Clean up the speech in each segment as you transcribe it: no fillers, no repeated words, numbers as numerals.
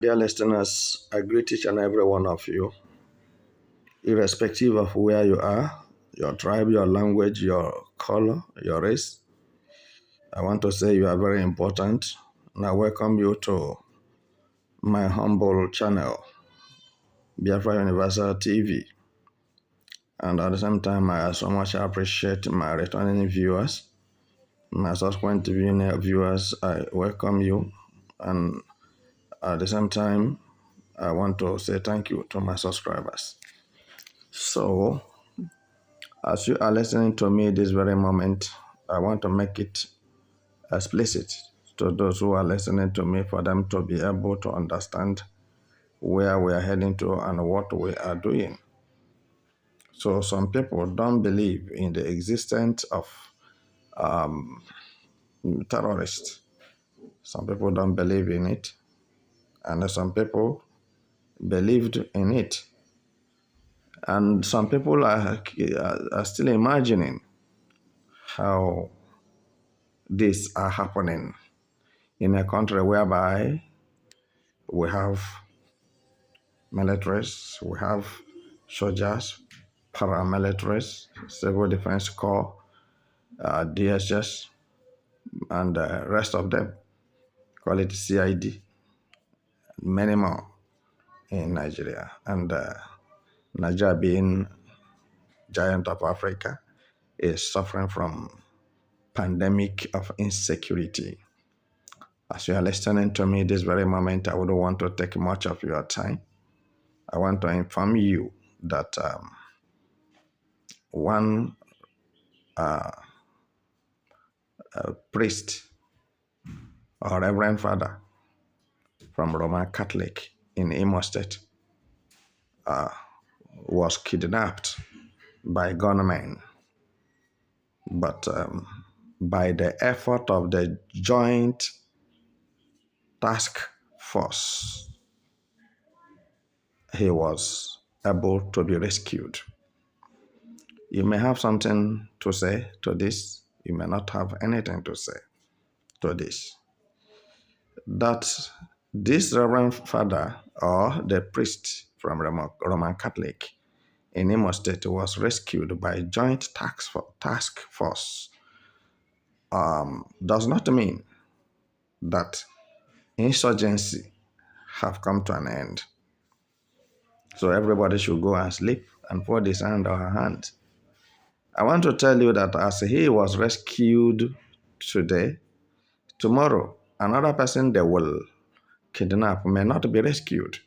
Dear listeners, I greet each and every one of you, irrespective of where you are, your tribe, your language, your color, your race. I want to say you are very important, and I welcome you to my humble channel, Biafra Universal TV. And at the same time, I so much appreciate my returning viewers, my subsequent viewers. I welcome you, and at the same time, I want to say thank you to my subscribers. So, as you are listening to me this very moment, I want to make it explicit to those who are listening to me for them to be able to understand where we are heading to and what we are doing. So some people don't believe in the existence of terrorists. Some people don't believe in it, and some people believed in it. And some people are still imagining how these are happening in a country whereby we have militaries, we have soldiers, paramilitaries, civil defense corps, DSS, and the rest of them, call it CID, many more in Nigeria. And Nigeria being giant of Africa is suffering from pandemic of insecurity. As you are listening to me this very moment, I wouldn't want to take much of your time. I want to inform you that one priest or reverend father from Roman Catholic in Imo State was kidnapped by gunmen, but by the effort of the joint task force, he was able to be rescued. You may have something to say to this. You may not have anything to say to this. That this Reverend Father or the priest from Roman Catholic in Imo State was rescued by joint task force does not mean that insurgency have come to an end. So everybody should go and sleep and put his hand on her hand. I want to tell you that as he was rescued today, tomorrow another person they will kidnap may not be rescued.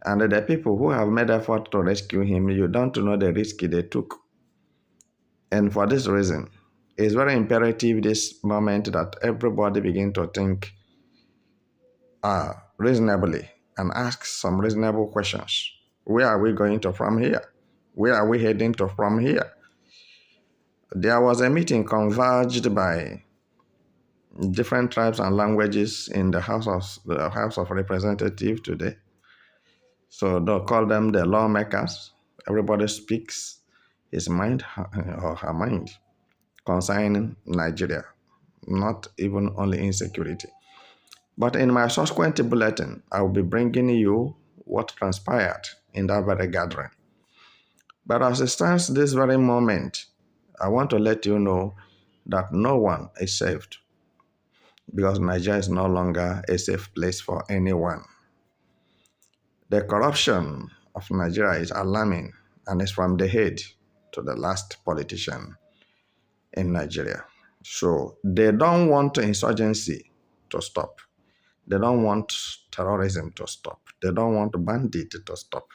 And the people who have made effort to rescue him, you don't know the risk they took. And for this reason, it's very imperative this moment that everybody begin to think reasonably and ask some reasonable questions. Where are we going to from here? Where are we heading to from here? There was a meeting converged by different tribes and languages in the House of Representatives today. So they'll call them the lawmakers. Everybody speaks his mind or her mind concerning Nigeria, not even only insecurity. But in my subsequent bulletin, I will be bringing you what transpired in that very gathering. But as it stands this very moment, I want to let you know that no one is saved because Nigeria is no longer a safe place for anyone. The corruption of Nigeria is alarming and is from the head to the last politician in Nigeria. So they don't want insurgency to stop. They don't want terrorism to stop. They don't want bandit to stop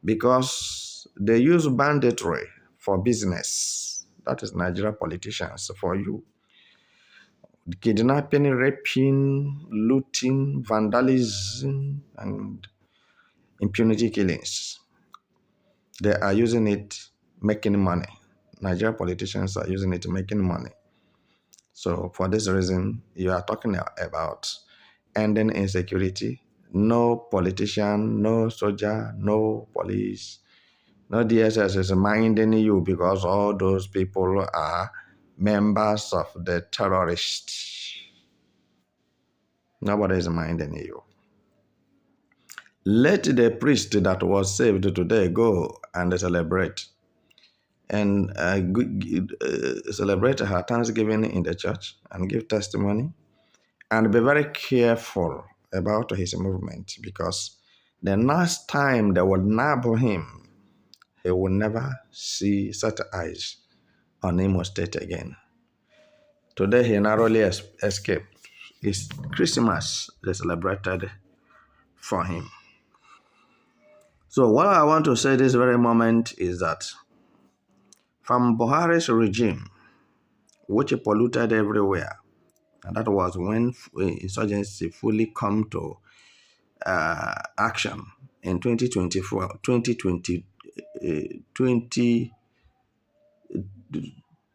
because they use banditry for business. That is Nigeria politicians for you. Kidnapping, raping, looting, vandalism, and impunity killings. They are using it making money. Nigeria politicians are using it making money. So for this reason, you are talking about ending insecurity. No politician, no soldier, no police, no DSS is minding you because all those people are members of the terrorists. Nobody is minding you. Let the priest that was saved today go and celebrate and celebrate her Thanksgiving in the church and give testimony and be very careful about his movement, because the next time they will nab him, he will never see set eyes on Imo State again. Today he narrowly escaped. It's Christmas they celebrated for him. So what I want to say this very moment is that from Buhari's regime, which polluted everywhere, and that was when insurgency fully come to action in 2024, 2020,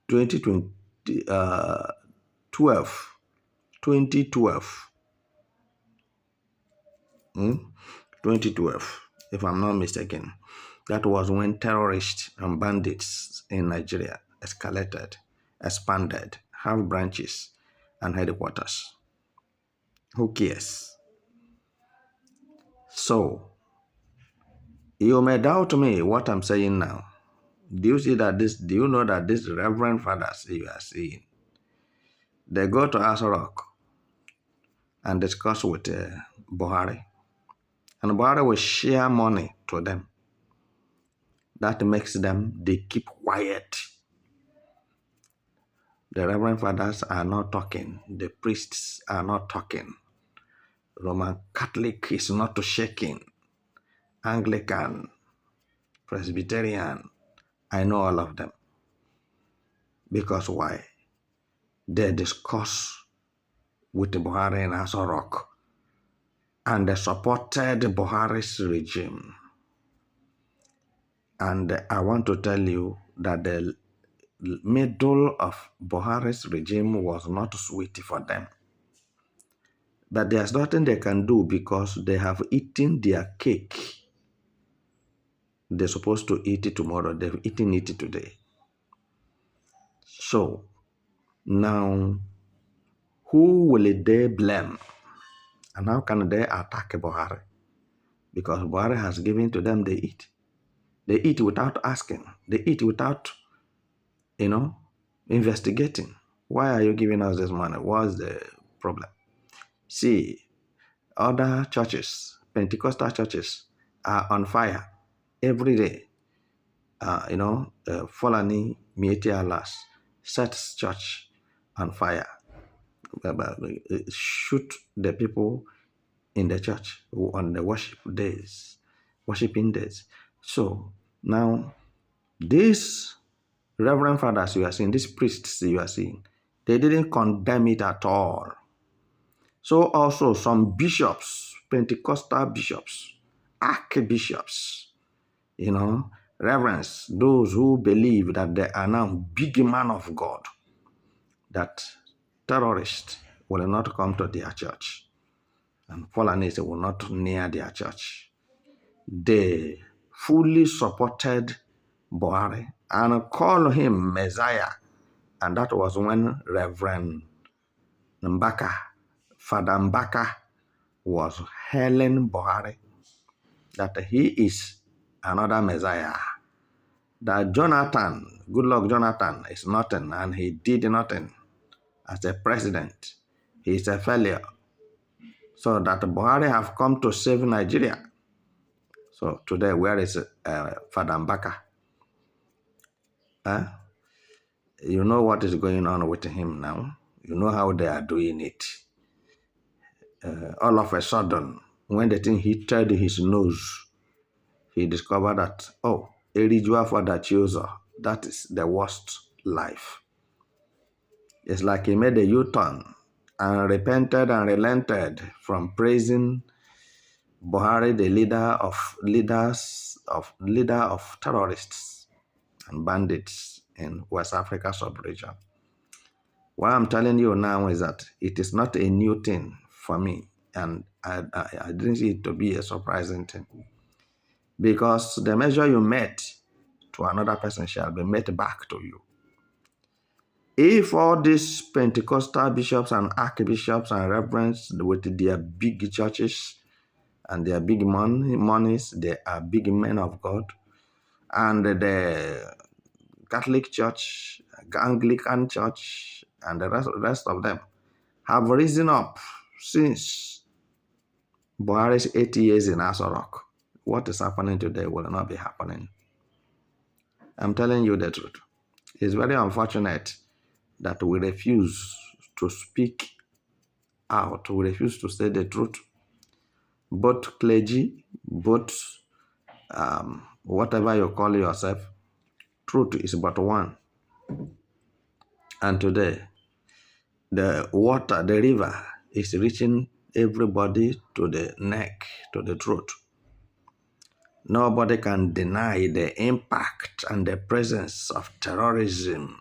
2012, 2012, if I'm not mistaken. That was when terrorists and bandits in Nigeria escalated, expanded, have branches and headquarters. Who cares? So, you may doubt me what I'm saying now. Do you know that these reverend fathers you are seeing, they go to Aso Rock and discuss with Buhari, and Buhari will share money to them. That makes them, they keep quiet. The reverend fathers are not talking. The priests are not talking. Roman Catholic is not shaking. Anglican, Presbyterian, I know all of them. Because why? They discuss with Buhari and Aso Rock, and they supported Buhari's regime. And I want to tell you that the middle of Buhari's regime was not sweet for them. But there's nothing they can do, because they have eaten their cake. They're supposed to eat it tomorrow. They've eaten it today. So now, who will they blame? And how can they attack Buhari? Because Buhari has given to them, they eat. They eat without asking. They eat without, investigating. Why are you giving us this money? What's the problem? See, other churches, Pentecostal churches, are on fire every day. Fulani Mieti Alas sets church on fire. Shoot the people in the church on the worshiping days. So now, these reverend fathers you are seeing, these priests you are seeing, they didn't condemn it at all. So also some bishops, Pentecostal bishops, archbishops, reverends, those who believe that they are now big man of God, that terrorists will not come to their church and Fulanis will not near their church. They fully supported Buhari and called him Messiah. And that was when Reverend Mbaka, Father Mbaka, was hailing Buhari that he is another Messiah. That Jonathan, Goodluck Jonathan, is nothing, and he did nothing as a president. He is a failure. So that Buhari have come to save Nigeria. So today, where is Father Mbaka? You know what is going on with him now. You know how they are doing it. All of a sudden, when the thing hit his nose, he discovered that, Erijua for the chooser, that is the worst life. It's like he made a U-turn and repented and relented from praising Buhari, the leader of terrorists and bandits in West Africa sub-region. What I'm telling you now is that it is not a new thing for me, and I didn't see it to be a surprising thing. Because the measure you met to another person shall be met back to you. If all these Pentecostal bishops and archbishops and reverends with their big churches and their big monies, they are big men of God. And the Catholic Church, Anglican Church, and the rest of them have risen up since Buhari's 8 years in Asorok. What is happening today will not be happening. I'm telling you the truth. It's very unfortunate that we refuse to speak out. We refuse to say the truth. Both clergy, both whatever you call yourself, truth is but one. And today, the water, the river, is reaching everybody to the neck, to the throat. Nobody can deny the impact and the presence of terrorism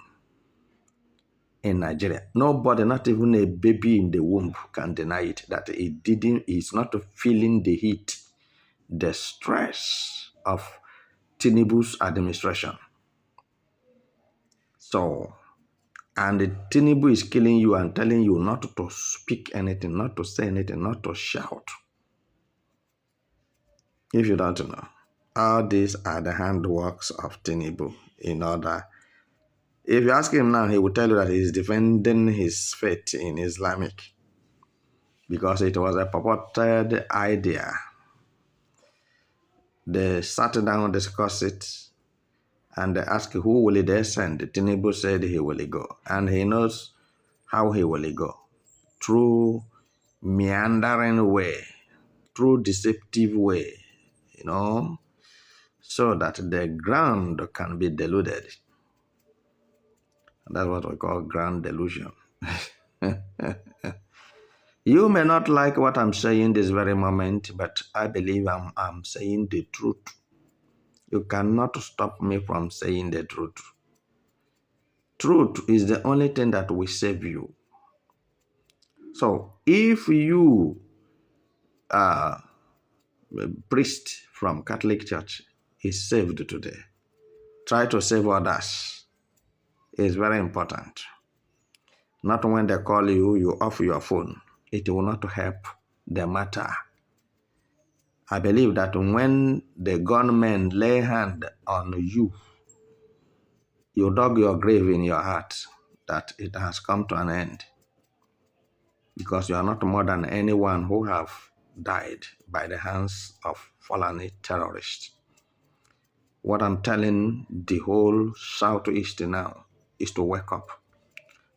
in Nigeria. Nobody, not even a baby in the womb, can deny it, that he's not feeling the heat, the stress of Tinubu's administration. So, and Tinubu is killing you and telling you not to speak anything, not to say anything, not to shout. If you don't know, all these are the handworks of Tinubu in order. If you ask him now, he will tell you that he's defending his faith in Islamic because it was a purported idea. They sat down, discussed it, and they asked who will they send. Tinubu said he will go, and he knows how he will go. Through meandering way, through deceptive way, so that the ground can be deluded. That's what we call ground delusion. You may not like what I'm saying this very moment, but I believe I'm saying the truth. You cannot stop me from saying the truth. Truth is the only thing that will save you. So if you are a priest from Catholic Church is saved today, try to save others. It's very important. Not when they call you, you off your phone. It will not help the matter. I believe that when the gunmen lay hand on you, you dug your grave in your heart that it has come to an end, because you are not more than anyone who have died by the hands of fallen terrorists. What I'm telling the whole Southeast now is to wake up.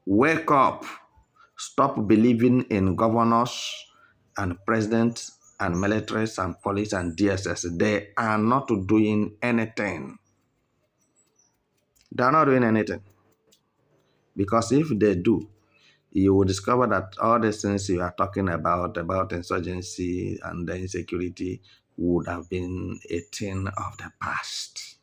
Wake up. Stop believing in governors and presidents and militaries and police and DSS. They are not doing anything. They are not doing anything. Because if they do, you will discover that all the things you are talking about insurgency and the insecurity, would have been a thing of the past.